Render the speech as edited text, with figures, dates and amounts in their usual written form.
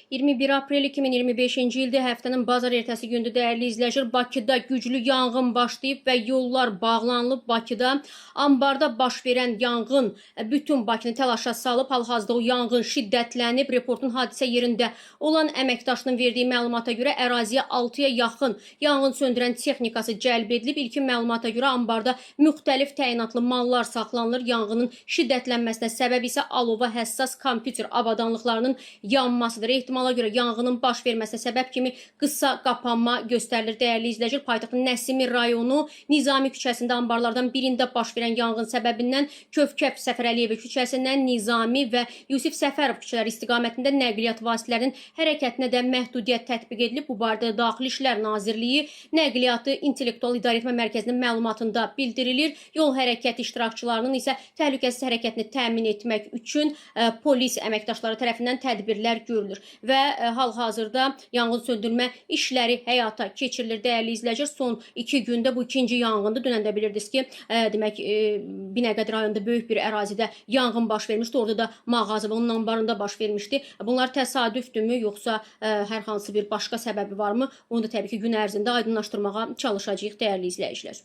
21 aprel 2025-ci ildə həftənin bazar ertəsi gündür dəyərli izləyicilər. Bakıda güclü yanğın başlayıb və yollar bağlanılıb. Bakıda ambarda baş verən yanğın bütün Bakını təlaşa salıb. Hal-hazırda o yanğın şiddətlənib. Reportun hadisə yerində olan əməkdaşının verdiyi məlumata görə əraziyə 6-ya yaxın yanğın söndürən texnikası cəlb edilib. İlkin məlumata görə ambarda müxtəlif təyinatlı mallar saxlanılır. Yanğının şiddətlənməsinə səbəb isə alova həssas kompüter avadanlıqlarının yanmasıdır. Ehtimala görə yanğının baş verməsinə səbəb kimi qısa qapanma göstərilir. Dəyərli izləyicilər, paytaxtın Nəsimi rayonu Nizami küçəsində ambarlardan birində baş verən yanğın səbəbindən Kövkəb Səfərəliyev küçəsindən Nizami və Yusif Səfərov küçələri istiqamətində nəqliyyat vasitələrinin hərəkətinə də məhdudiyyət tətbiq edilib. Bu barədə Daxili İşlər Nazirliyi Nəqliyyatı İntellektual İdarəetmə Mərkəzinin məlumatında bildirilir. Yol hərəkəti iştirakçılarının isə təhlükəsiz hərəkətini təmin etmək üçün polis əməkdaşları tərəfindən tədbirlər görülür və hal-hazırda yanğın söndürmə işləri həyata keçirilir. Dəyərli izləyicilər, son 2 gündə bu ikinci yanğındır. Dünən də bilirdiniz ki, demək Binəqədi rayonunda böyük bir ərazidə yanğın baş vermişdi. Orada da mağaza və onun ambarında baş vermişdi. Bunlar təsadüfdürmü, yoxsa hər hansı bir başqa səbəbi varmı? Onu da təbii ki, gün ərzində aydınlaşdırmağa çalışacağıq dəyərli izləyicilər.